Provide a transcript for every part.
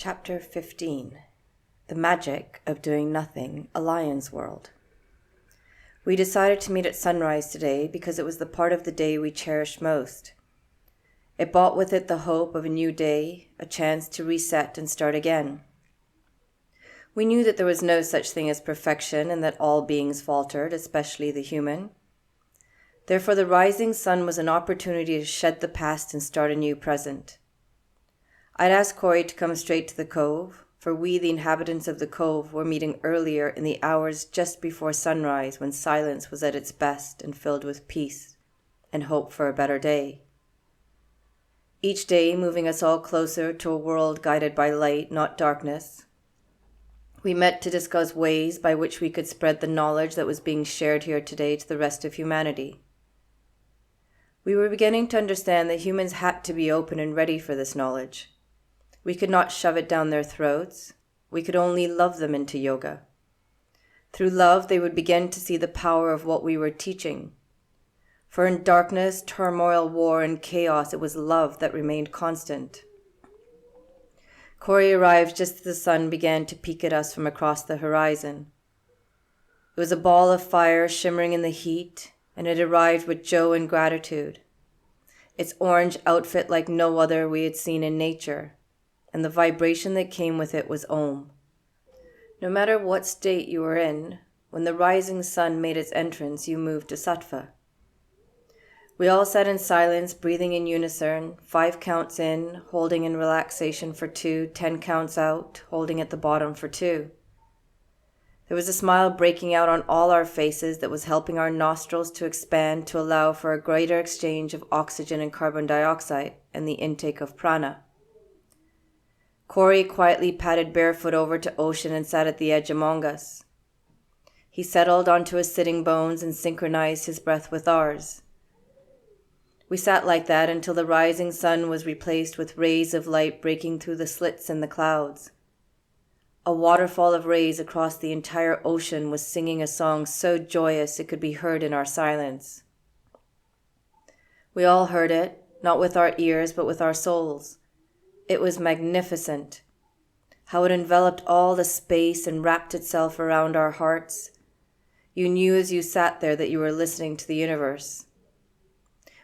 Chapter 15. The Magic of Doing Nothing, a Lion's World. We decided to meet at sunrise today because it was the part of the day we cherished most. It brought with it the hope of a new day, a chance to reset and start again. We knew that there was no such thing as perfection and that all beings faltered, especially the human. Therefore, the rising sun was an opportunity to shed the past and start a new present. I'd asked Corey to come straight to the cove, for we, the inhabitants of the cove, were meeting earlier in the hours just before sunrise when silence was at its best and filled with peace and hope for a better day. Each day moving us all closer to a world guided by light, not darkness. We met to discuss ways by which we could spread the knowledge that was being shared here today to the rest of humanity. We were beginning to understand that humans had to be open and ready for this knowledge. We could not shove it down their throats. We could only love them into yoga. Through love, they would begin to see the power of what we were teaching. For in darkness, turmoil, war, and chaos, it was love that remained constant. Corey arrived just as the sun began to peek at us from across the horizon. It was a ball of fire shimmering in the heat, and it arrived with joy and gratitude. Its orange outfit like no other we had seen in nature, and the vibration that came with it was Om. No matter what state you were in, when the rising sun made its entrance, you moved to Sattva. We all sat in silence, breathing in unison, 5 counts in, holding in relaxation for 2, 10 counts out, holding at the bottom for 2. There was a smile breaking out on all our faces that was helping our nostrils to expand to allow for a greater exchange of oxygen and carbon dioxide and the intake of prana. Corey quietly padded barefoot over to Ocean and sat at the edge among us. He settled onto his sitting bones and synchronized his breath with ours. We sat like that until the rising sun was replaced with rays of light breaking through the slits in the clouds. A waterfall of rays across the entire ocean was singing a song so joyous it could be heard in our silence. We all heard it, not with our ears but with our souls. It was magnificent, how it enveloped all the space and wrapped itself around our hearts. You knew as you sat there that you were listening to the universe.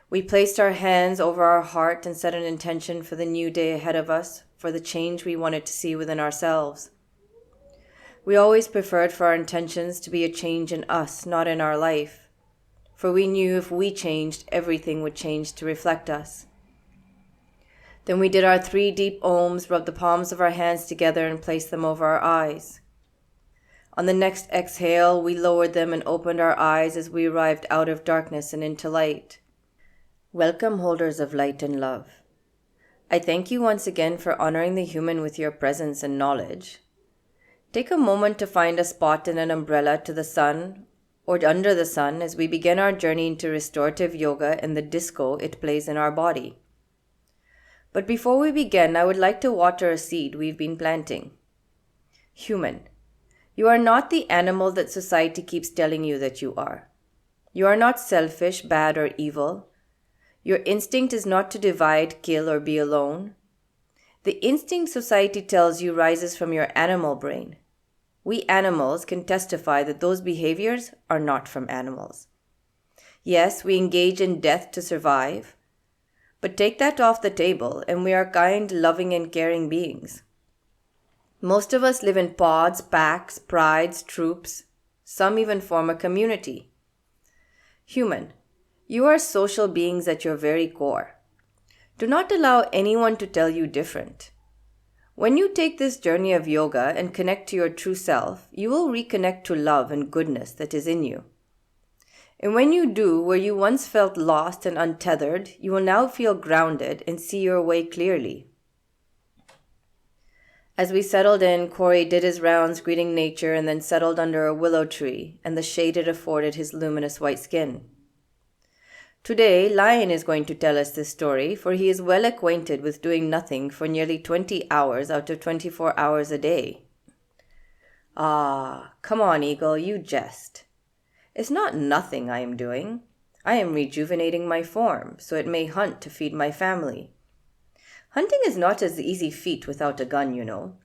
We placed our hands over our heart and set an intention for the new day ahead of us, for the change we wanted to see within ourselves. We always preferred for our intentions to be a change in us, not in our life, for we knew if we changed, everything would change to reflect us. Then we did our 3 deep ohms, rubbed the palms of our hands together and placed them over our eyes. On the next exhale, we lowered them and opened our eyes as we arrived out of darkness and into light. Welcome, holders of light and love. I thank you once again for honoring the human with your presence and knowledge. Take a moment to find a spot in an umbrella to the sun or under the sun as we begin our journey into restorative yoga and the disco it plays in our body. But before we begin, I would like to water a seed we've been planting. Human, you are not the animal that society keeps telling you that you are. You are not selfish, bad, or evil. Your instinct is not to divide, kill, or be alone. The instinct society tells you rises from your animal brain. We animals can testify that those behaviors are not from animals. Yes, we engage in death to survive, but take that off the table and we are kind, loving, and caring beings. Most of us live in pods, packs, prides, troops. Some even form a community. Human, you are social beings at your very core. Do not allow anyone to tell you different. When you take this journey of yoga and connect to your true self, you will reconnect to love and goodness that is in you. And when you do, where you once felt lost and untethered, you will now feel grounded and see your way clearly. As we settled in, Corey did his rounds greeting nature and then settled under a willow tree and the shade it afforded his luminous white skin. Today, Lion is going to tell us this story, for he is well acquainted with doing nothing for nearly 20 hours out of 24 hours a day. Ah, come on, Eagle, you jest. It's not nothing I am doing. I am rejuvenating my form, so it may hunt to feed my family. Hunting is not an easy feat without a gun, you know.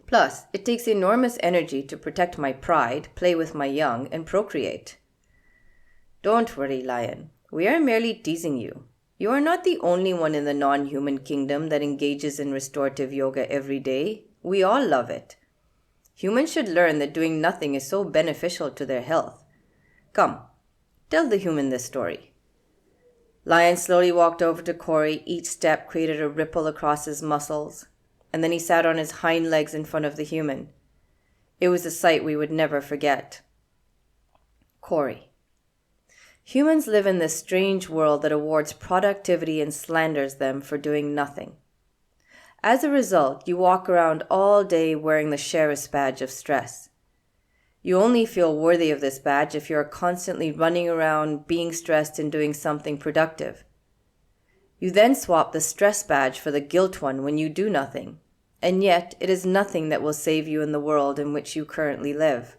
Plus, it takes enormous energy to protect my pride, play with my young, and procreate. Don't worry, Lion. We are merely teasing you. You are not the only one in the non-human kingdom that engages in restorative yoga every day. We all love it. Humans should learn that doing nothing is so beneficial to their health. Come, tell the human this story. Lion slowly walked over to Corey. Each step created a ripple across his muscles, and then he sat on his hind legs in front of the human. It was a sight we would never forget. Corey. Humans live in this strange world that awards productivity and slanders them for doing nothing. As a result, you walk around all day wearing the sheriff's badge of stress. You only feel worthy of this badge if you are constantly running around, being stressed, and doing something productive. You then swap the stress badge for the guilt one when you do nothing, and yet it is nothing that will save you in the world in which you currently live.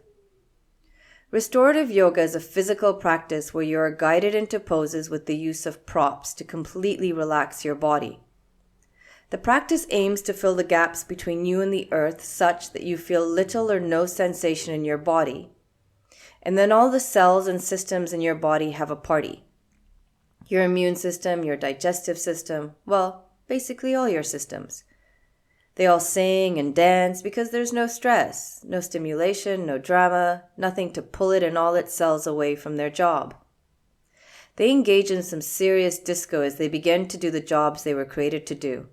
Restorative yoga is a physical practice where you are guided into poses with the use of props to completely relax your body. The practice aims to fill the gaps between you and the earth such that you feel little or no sensation in your body. And then all the cells and systems in your body have a party. Your immune system, your digestive system, well, basically all your systems. They all sing and dance because there's no stress, no stimulation, no drama, nothing to pull it and all its cells away from their job. They engage in some serious disco as they begin to do the jobs they were created to do.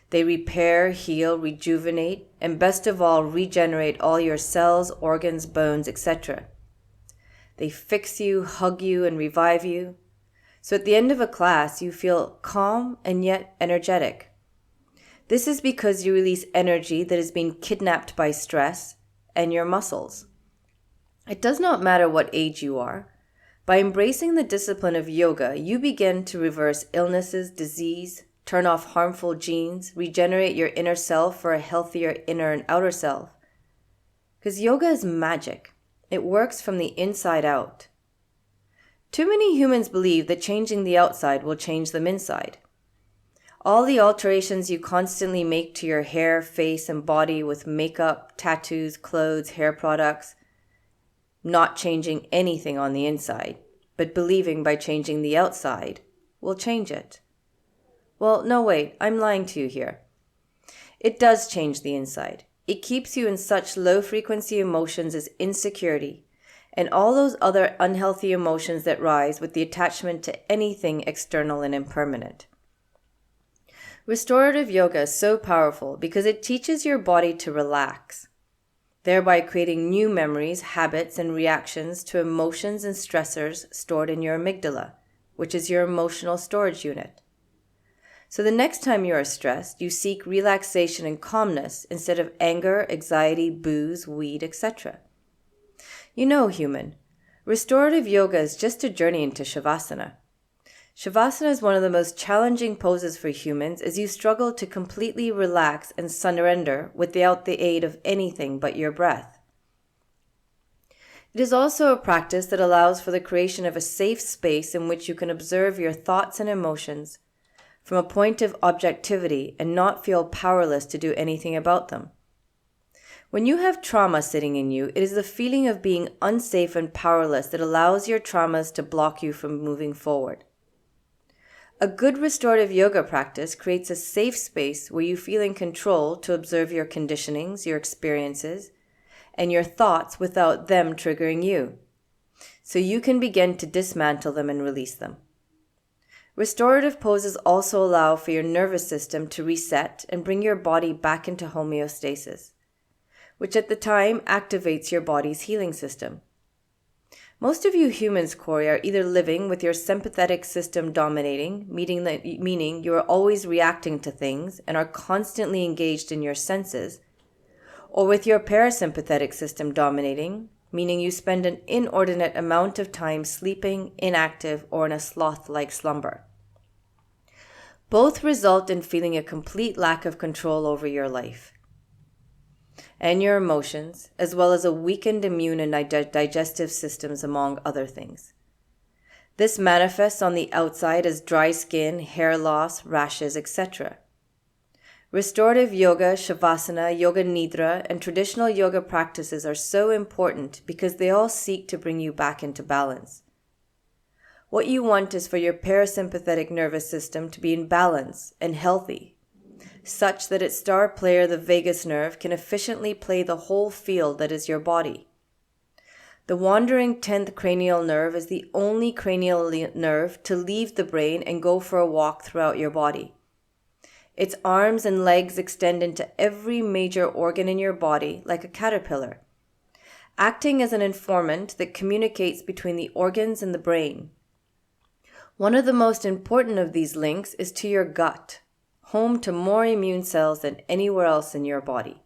They repair, heal, rejuvenate, and best of all, regenerate all your cells, organs, bones, etc. They fix you, hug you, and revive you. So at the end of a class, you feel calm and yet energetic. This is because you release energy that has been kidnapped by stress and your muscles. It does not matter what age you are. By embracing the discipline of yoga, you begin to reverse illnesses, disease, turn off harmful genes, regenerate your inner self for a healthier inner and outer self. Because yoga is magic. It works from the inside out. Too many humans believe that changing the outside will change them inside. All the alterations you constantly make to your hair, face, and body with makeup, tattoos, clothes, hair products, not changing anything on the inside, but believing by changing the outside will change it. Well, no, wait, I'm lying to you here. It does change the inside. It keeps you in such low-frequency emotions as insecurity and all those other unhealthy emotions that rise with the attachment to anything external and impermanent. Restorative yoga is so powerful because it teaches your body to relax, thereby creating new memories, habits, and reactions to emotions and stressors stored in your amygdala, which is your emotional storage unit. So the next time you are stressed, you seek relaxation and calmness instead of anger, anxiety, booze, weed, etc. You know, human, restorative yoga is just a journey into Shavasana. Shavasana is one of the most challenging poses for humans as you struggle to completely relax and surrender without the aid of anything but your breath. It is also a practice that allows for the creation of a safe space in which you can observe your thoughts and emotions from a point of objectivity and not feel powerless to do anything about them. When you have trauma sitting in you, it is the feeling of being unsafe and powerless that allows your traumas to block you from moving forward. A good restorative yoga practice creates a safe space where you feel in control to observe your conditionings, your experiences, and your thoughts without them triggering you, so you can begin to dismantle them and release them. Restorative poses also allow for your nervous system to reset and bring your body back into homeostasis, which at the time activates your body's healing system. Most of you humans, Corey, are either living with your sympathetic system dominating, meaning you are always reacting to things and are constantly engaged in your senses, or with your parasympathetic system dominating, meaning you spend an inordinate amount of time sleeping, inactive, or in a sloth-like slumber. Both result in feeling a complete lack of control over your life and your emotions, as well as a weakened immune and digestive systems, among other things. This manifests on the outside as dry skin, hair loss, rashes, etc. Restorative yoga, shavasana, yoga nidra, and traditional yoga practices are so important because they all seek to bring you back into balance. What you want is for your parasympathetic nervous system to be in balance and healthy, such that its star player, the vagus nerve, can efficiently play the whole field that is your body. The wandering 10th cranial nerve is the only cranial nerve to leave the brain and go for a walk throughout your body. Its arms and legs extend into every major organ in your body like a caterpillar, acting as an informant that communicates between the organs and the brain. One of the most important of these links is to your gut, home to more immune cells than anywhere else in your body.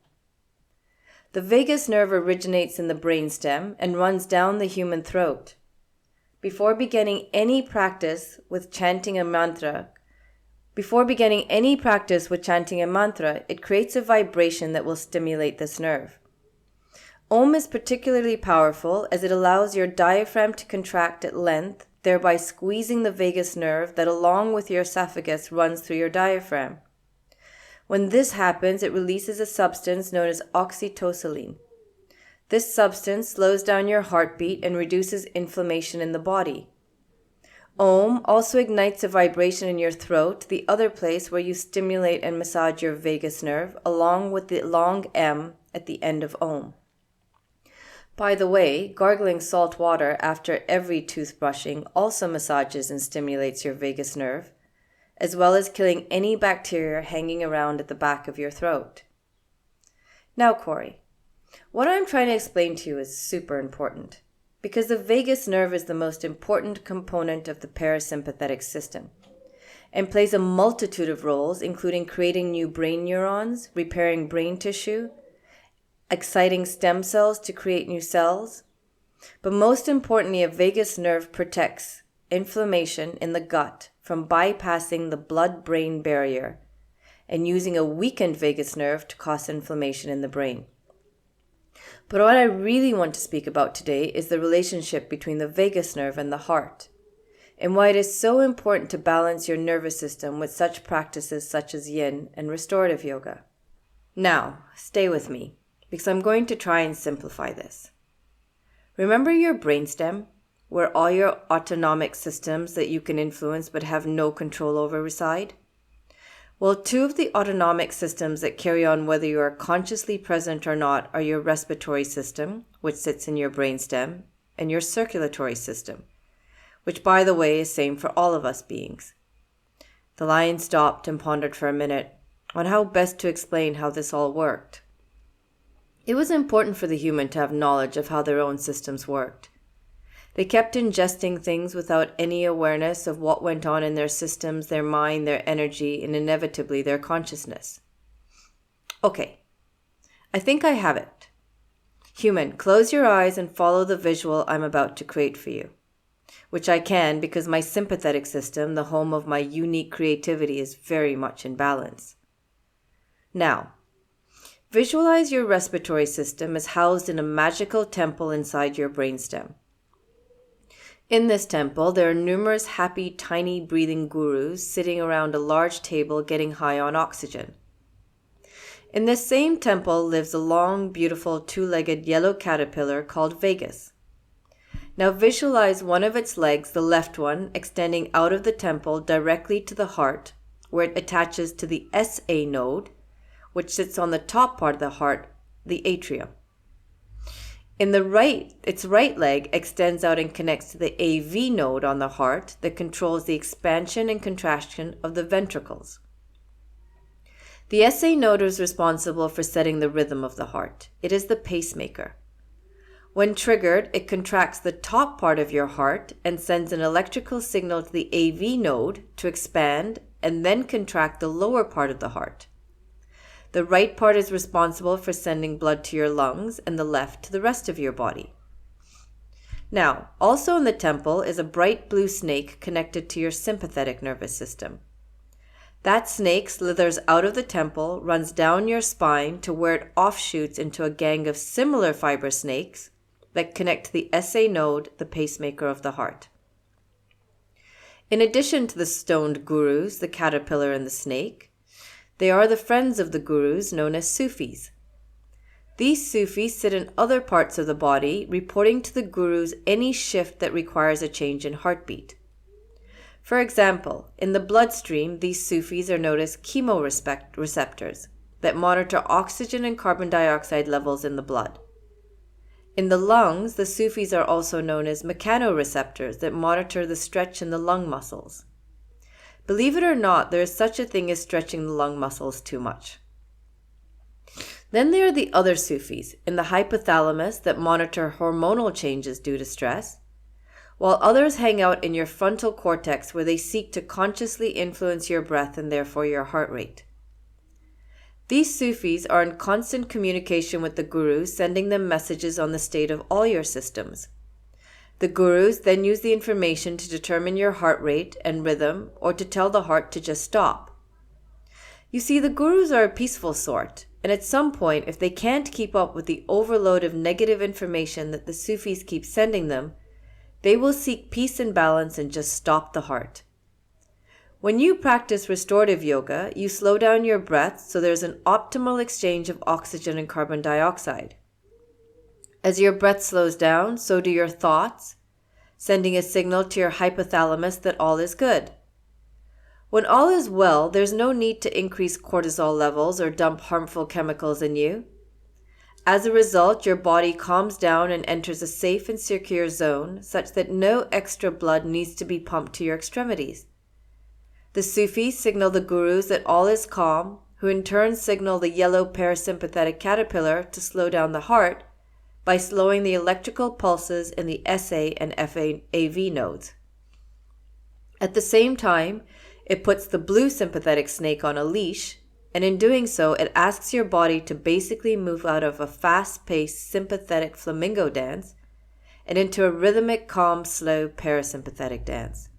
The vagus nerve originates in the brainstem and runs down the human throat. Before beginning any practice with chanting a mantra, it creates a vibration that will stimulate this nerve. Om is particularly powerful as it allows your diaphragm to contract at length, thereby squeezing the vagus nerve that, along with your esophagus, runs through your diaphragm. When this happens, it releases a substance known as oxytocin. This substance slows down your heartbeat and reduces inflammation in the body. Om also ignites a vibration in your throat, the other place where you stimulate and massage your vagus nerve, along with the long M at the end of Om. By the way, gargling salt water after every toothbrushing also massages and stimulates your vagus nerve, as well as killing any bacteria hanging around at the back of your throat. Now, Corey, what I'm trying to explain to you is super important, because the vagus nerve is the most important component of the parasympathetic system and plays a multitude of roles, including creating new brain neurons, repairing brain tissue, exciting stem cells to create new cells. But most importantly, a vagus nerve protects inflammation in the gut from bypassing the blood-brain barrier and using a weakened vagus nerve to cause inflammation in the brain. But what I really want to speak about today is the relationship between the vagus nerve and the heart, and why it is so important to balance your nervous system with such practices such as yin and restorative yoga. Now, stay with me, because I'm going to try and simplify this. Remember your brainstem, where all your autonomic systems that you can influence but have no control over reside? Well, two of the autonomic systems that carry on whether you are consciously present or not are your respiratory system, which sits in your brainstem, and your circulatory system, which, by the way, is same for all of us beings. The lion stopped and pondered for a minute on how best to explain how this all worked. It was important for the human to have knowledge of how their own systems worked. They kept ingesting things without any awareness of what went on in their systems, their mind, their energy, and inevitably their consciousness. Okay, I think I have it. Human, close your eyes and follow the visual I'm about to create for you, which I can because my sympathetic system, the home of my unique creativity, is very much in balance. Now, visualize your respiratory system as housed in a magical temple inside your brainstem. In this temple, there are numerous happy, tiny breathing gurus sitting around a large table getting high on oxygen. In this same temple lives a long, beautiful, two-legged yellow caterpillar called Vagus. Now visualize one of its legs, the left one, extending out of the temple directly to the heart, where it attaches to the SA node, which sits on the top part of the heart, the atrium. Its right leg extends out and connects to the AV node on the heart that controls the expansion and contraction of the ventricles. The SA node is responsible for setting the rhythm of the heart. It is the pacemaker. When triggered, it contracts the top part of your heart and sends an electrical signal to the AV node to expand and then contract the lower part of the heart. The right part is responsible for sending blood to your lungs and the left to the rest of your body. Now, also in the temple is a bright blue snake connected to your sympathetic nervous system. That snake slithers out of the temple, runs down your spine to where it offshoots into a gang of similar fiber snakes that connect to the SA node, the pacemaker of the heart. In addition to the stoned gurus, the caterpillar and the snake, They are the friends of the gurus known as Sufis. These Sufis sit in other parts of the body, reporting to the gurus any shift that requires a change in heartbeat. For example, in the bloodstream, these Sufis are known as chemoreceptors that monitor oxygen and carbon dioxide levels in the blood. In the lungs, the Sufis are also known as mechanoreceptors that monitor the stretch in the lung muscles. Believe it or not, there is such a thing as stretching the lung muscles too much. Then there are the other Sufis in the hypothalamus that monitor hormonal changes due to stress, while others hang out in your frontal cortex where they seek to consciously influence your breath and therefore your heart rate. These Sufis are in constant communication with the gurus, sending them messages on the state of all your systems. The gurus then use the information to determine your heart rate and rhythm, or to tell the heart to just stop. You see, the gurus are a peaceful sort, and at some point, if they can't keep up with the overload of negative information that the Sufis keep sending them, they will seek peace and balance and just stop the heart. When you practice restorative yoga, you slow down your breath so there's an optimal exchange of oxygen and carbon dioxide. As your breath slows down, so do your thoughts, sending a signal to your hypothalamus that all is good. When all is well, there's no need to increase cortisol levels or dump harmful chemicals in you. As a result, your body calms down and enters a safe and secure zone such that no extra blood needs to be pumped to your extremities. The Sufis signal the gurus that all is calm, who in turn signal the yellow parasympathetic caterpillar to slow down the heart by slowing the electrical pulses in the SA and FAV nodes. At the same time, it puts the blue sympathetic snake on a leash, and in doing so, it asks your body to basically move out of a fast-paced sympathetic flamingo dance and into a rhythmic, calm, slow parasympathetic dance.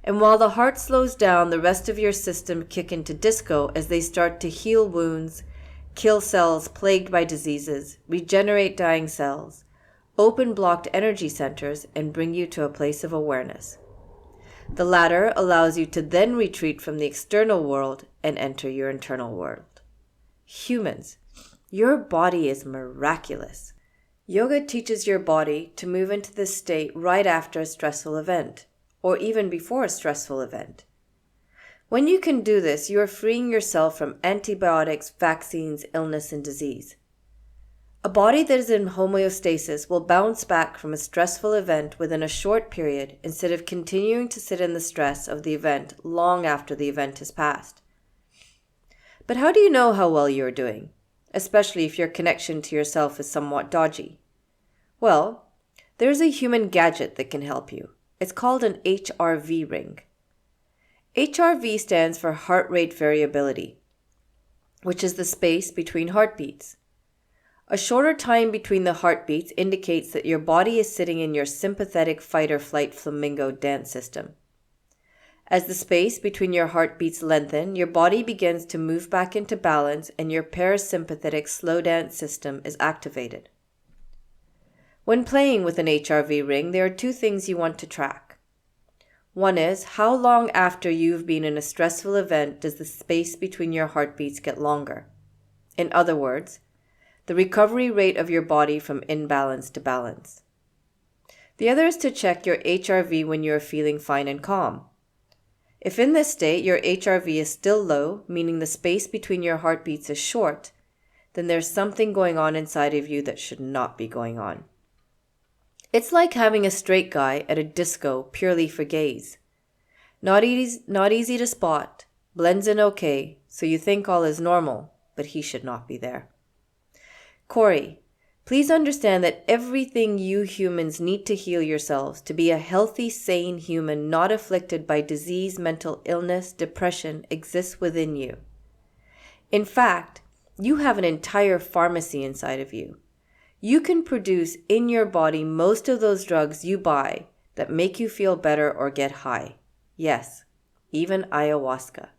And while the heart slows down, the rest of your system kick into disco as they start to heal wounds, kill cells plagued by diseases, regenerate dying cells, open blocked energy centers, and bring you to a place of awareness. The latter allows you to then retreat from the external world and enter your internal world. Humans, your body is miraculous. Yoga teaches your body to move into this state right after a stressful event, or even before a stressful event. When you can do this, you are freeing yourself from antibiotics, vaccines, illness, and disease. A body that is in homeostasis will bounce back from a stressful event within a short period instead of continuing to sit in the stress of the event long after the event has passed. But how do you know how well you are doing, especially if your connection to yourself is somewhat dodgy? Well, there's a human gadget that can help you. It's called an HRV ring. HRV stands for heart rate variability, which is the space between heartbeats. A shorter time between the heartbeats indicates that your body is sitting in your sympathetic fight-or-flight flamingo dance system. As the space between your heartbeats lengthen, your body begins to move back into balance and your parasympathetic slow dance system is activated. When playing with an HRV ring, there are two things you want to track. One is, how long after you've been in a stressful event does the space between your heartbeats get longer? In other words, the recovery rate of your body from imbalance to balance. The other is to check your HRV when you are feeling fine and calm. If in this state your HRV is still low, meaning the space between your heartbeats is short, then there's something going on inside of you that should not be going on. It's like having a straight guy at a disco purely for gays. Not easy to spot, blends in okay, so you think all is normal, but he should not be there. Corey, please understand that everything you humans need to heal yourselves to be a healthy, sane human not afflicted by disease, mental illness, depression exists within you. In fact, you have an entire pharmacy inside of you. You can produce in your body most of those drugs you buy that make you feel better or get high. Yes, even ayahuasca.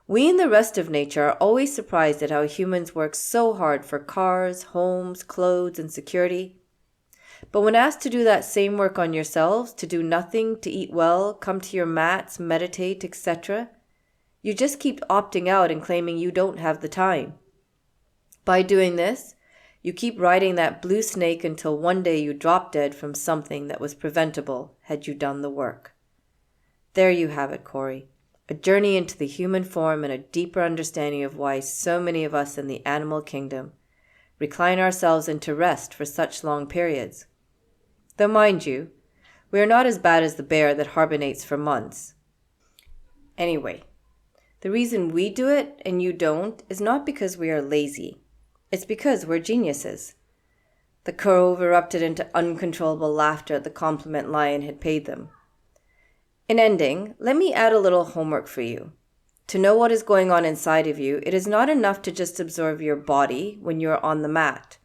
We and the rest of nature are always surprised at how humans work so hard for cars, homes, clothes, and security. But when asked to do that same work on yourselves, to do nothing, to eat well, come to your mats, meditate, etc., You just keep opting out and claiming you don't have the time. By doing this, you keep riding that blue snake until one day you drop dead from something that was preventable had you done the work. There you have it, Corey. A journey into the human form and a deeper understanding of why so many of us in the animal kingdom recline ourselves into rest for such long periods. Though mind you, we are not as bad as the bear that hibernates for months. Anyway, the reason we do it and you don't is not because we are lazy. It's because we're geniuses. The Cove erupted into uncontrollable laughter at the compliment Lion had paid them. In ending, let me add a little homework for you. To know what is going on inside of you, it is not enough to just observe your body when you are on the mat.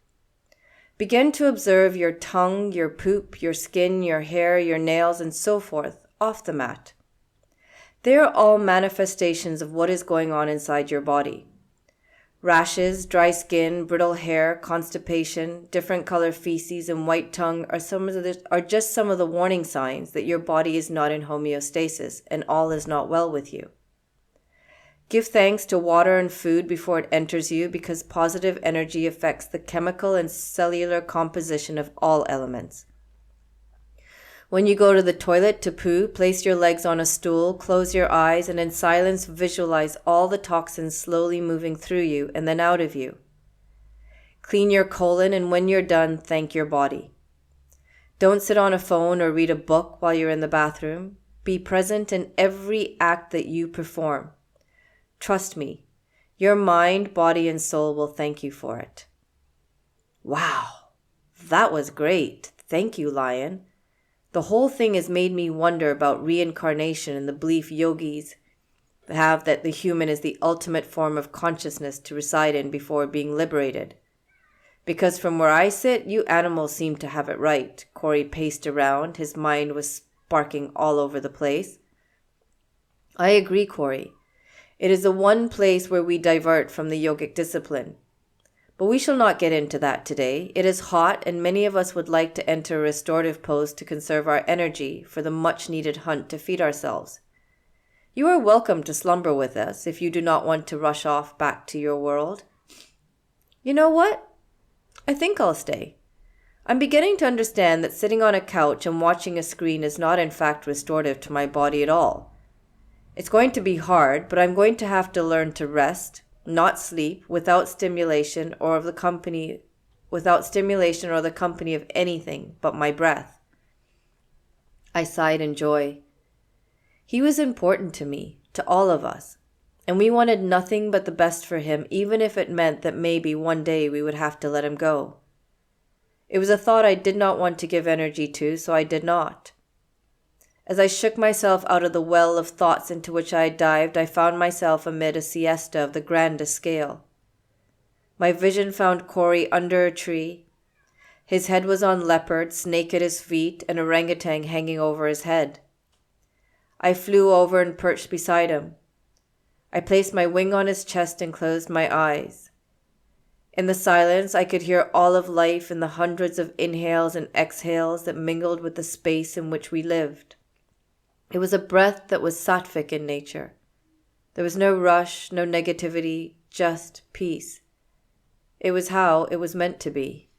Begin to observe your tongue, your poop, your skin, your hair, your nails, and so forth off the mat. They are all manifestations of what is going on inside your body. Rashes, dry skin, brittle hair, constipation, different color feces, and white tongue are just some of the warning signs that your body is not in homeostasis and all is not well with you. Give thanks to water and food before it enters you because positive energy affects the chemical and cellular composition of all elements. When you go to the toilet to poo, place your legs on a stool, close your eyes, and in silence visualize all the toxins slowly moving through you and then out of you. Clean your colon, and when you're done, thank your body. Don't sit on a phone or read a book while you're in the bathroom. Be present in every act that you perform. Trust me, your mind, body, and soul will thank you for it. Wow, that was great. Thank you, Lion. The whole thing has made me wonder about reincarnation and the belief yogis have that the human is the ultimate form of consciousness to reside in before being liberated. Because from where I sit, you animals seem to have it right. Corey paced around. His mind was sparking all over the place. I agree, Corey. It is the one place where we divert from the yogic discipline. But we shall not get into that today. It is hot, and many of us would like to enter a restorative pose to conserve our energy for the much-needed hunt to feed ourselves. You are welcome to slumber with us if you do not want to rush off back to your world. You know what? I think I'll stay. I'm beginning to understand that sitting on a couch and watching a screen is not in fact restorative to my body at all. It's going to be hard, but I'm going to have to learn to rest, not sleep, without stimulation or the company of anything but my breath. I sighed in joy. He was important to me, to all of us, and we wanted nothing but the best for him, even if it meant that maybe one day we would have to let him go. It was a thought I did not want to give energy to, so I did not. As I shook myself out of the well of thoughts into which I had dived, I found myself amid a siesta of the grandest scale. My vision found Corey under a tree. His head was on leopard, snake at his feet, and orangutan hanging over his head. I flew over and perched beside him. I placed my wing on his chest and closed my eyes. In the silence, I could hear all of life in the hundreds of inhales and exhales that mingled with the space in which we lived. It was a breath that was sattvic in nature. There was no rush, no negativity, just peace. It was how it was meant to be.